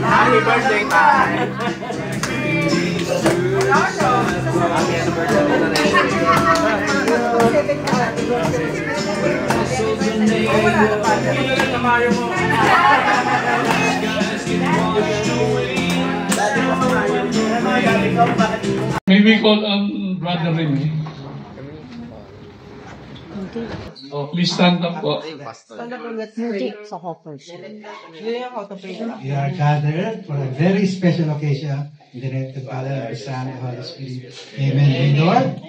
Happy birthday, Tay! May we call Brother Remy? Oh, please stand up po. We are gathered for a very special occasion in the name of the Father, the Son, and the Holy Spirit. Amen. Lord,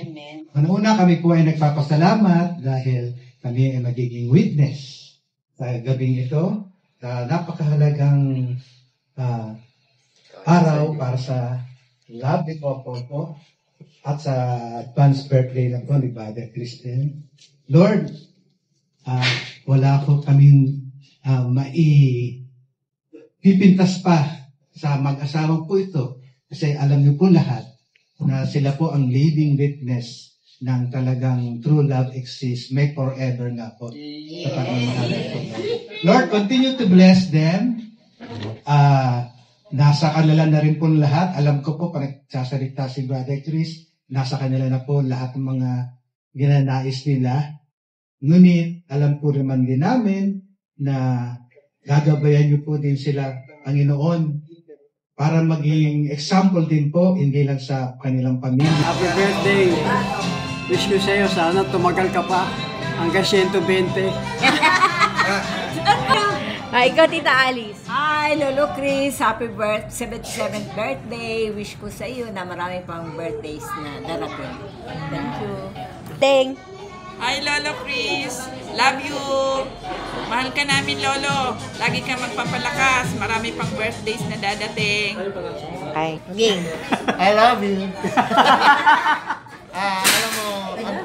una kami po ay nagpapasalamat dahil kami ay magiging witness sa gabing ito sa napakahalagang araw para sa love with Oppo po at sa advanced birthday lang po ni Father Christian. Lord, wala ko kaming maipipintas pa sa mag-asawang po ito kasi alam niyo po lahat na sila po ang living witness ng talagang true love exists, may forever nga po sa pagmamahal ito. Lord, continue to bless them. Nasa kanila na rin po lahat. Alam ko po, pag nagsasalita si Brother Chris, nasa kanila na po lahat ng mga ginanais nila. Ngunit, alam po naman din namin na gagabayan niyo po din sila, Panginoon, para maging example din po, hindi lang sa kanilang pamilya. Happy birthday! Wish ko sa'yo, sana tumagal ka pa hanggang 120. Ikaw, Tita Alice. Hi, Lolo Chris. Happy 77th birthday. Wish ko sa iyo na marami pang birthdays na darating. Thank you. Teng. Hi, Lolo Chris. Love you. Mahal ka namin, Lolo. Lagi ka magpapalakas. Marami pang birthdays na dadating. Ay, ging. I love you. Alam mo,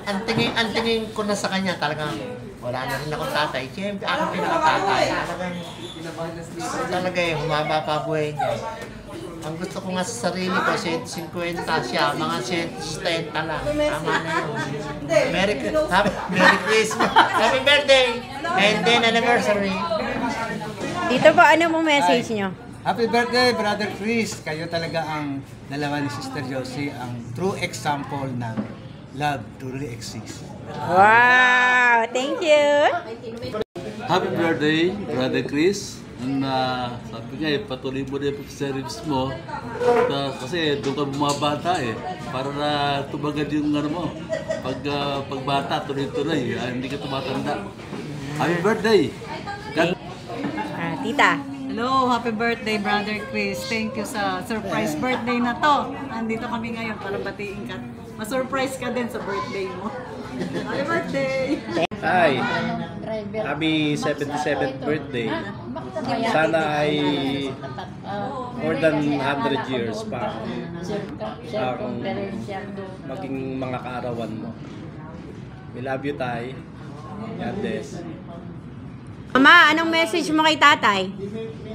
ang tingin ko na sa kanya talagang wala na rin akong tatay. Siyempre, ako pinakatatay. Talaga humaba pa buhay niya. Ang gusto ko nga sa sarili ko, 150 siya, mga 170 lang. Tama na yun. Merry Christmas! Happy birthday! And then anniversary! Dito po, ano mong message nyo? Happy birthday, Brother Chris! Kayo talaga ang dalawa ni Sister Josie, ang true example ng love truly exists. Wow! Thank you! Happy birthday, Brother Chris! Sabi nga patuloy mo na yung pag-series mo kasi doon ka bumabata para na tumagad yung mo pagbata, tuloy-tuloy, hindi ka tumatanda. Happy birthday! Tita. Hello, happy birthday, Brother Chris. Thank you sa surprise birthday na to. Nandito kami ngayon para batiin ka. Ma-surprise ka din sa birthday mo. Happy birthday! Hi! Happy 77th birthday. Sana ay more than 100 years pa ang maging mga kaarawan mo. We love you, Tay. God bless. Mama, anong message mo kay tatay?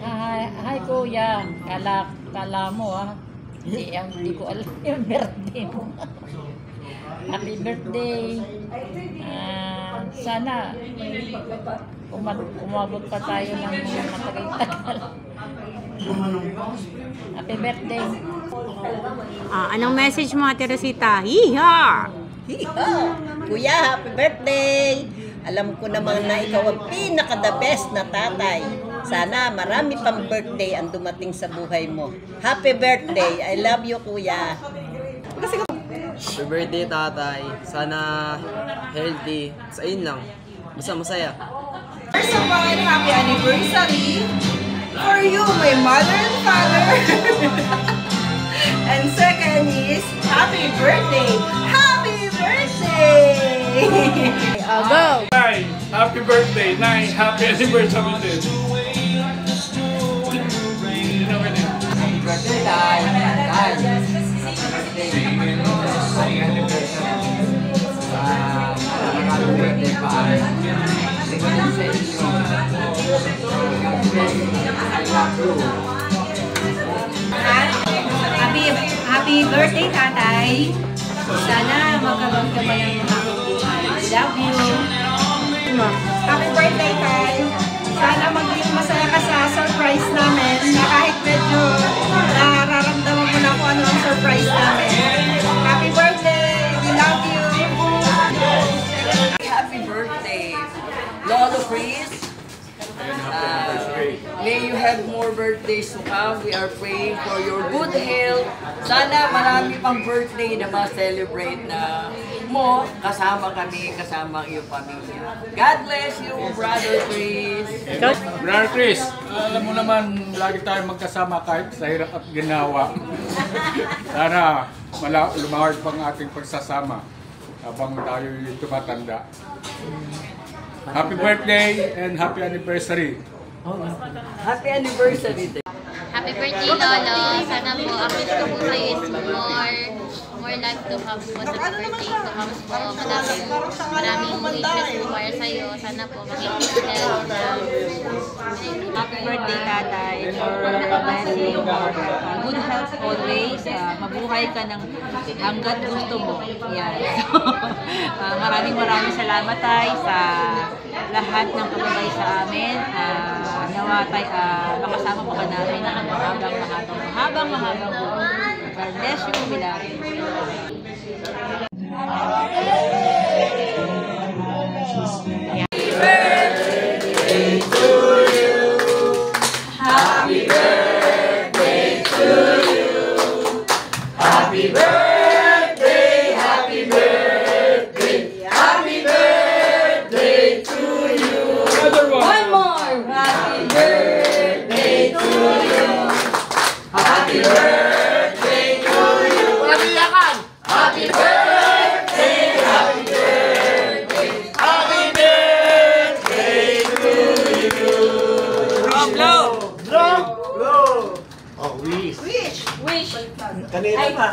Hi, Kuya. Kala mo, hindi ko alam yung birthday mo. Happy birthday. Sana umabot pa tayo ng matagal-tagal. Happy birthday. Anong message mo, Ate Rosita? Hiha! Hiha! Kuya, happy birthday! Alam ko naman na ikaw ang pinaka-the best na tatay. Sana marami pang birthday ang dumating sa buhay mo. Happy birthday! I love you, Kuya! Happy birthday, tatay. Sana healthy. Sa ayun lang. Basta masaya. First of all, happy anniversary for you, my mother and father. And second is, happy happy birthday. Nice, happy anniversary din. Birthday, Tay. Happy birthday pa. Happy birthday, Tatay. Sana magkaroon ka pa ng mahabang buhay. Love you. Happy birthday, Tay. Sana maging masaya ka sa surprise namin na kahit medyo nararamdaman mo na kung ano ang surprise namin. Happy birthday! We love you! Happy birthday, Lolo Chris. May you have more birthdays to come. We are praying for your good health. Sana marami pang birthday na ma-celebrate na mo. Kasama kami, kasama ang iyong pamilya. God bless you, Brother Chris. Brother Chris, alam mo naman, lagi tayong magkasama kahit sa hirap at ginawa. Sana lumahard pang ating pagsasama habang tayo tumatanda. Happy birthday and happy anniversary. Happy anniversary. Happy birthday, Lolo. Sana po, ang wish ko po sa'yo is more life to come po sa birthday to come po. Maraming wishes po para sa'yo. Sana po, maging good health. Happy birthday, Tatay. For blessing, good health always. Mabuhay ka ng hanggat gusto mo. Yan. So, maraming salamat, Tay, sa lahat ng pagabay sa amin. Nawa, Tay, makasama pa namin ng mahabang buhay. God bless you, we love you. Happy birthday to you. Happy birthday, happy birthday, happy birthday to you. One more. Happy birthday to you. Happy birthday to you. Happy birthday, happy birthday, happy birthday to you. Blow! Oh, wish. Wish. Kanina pa.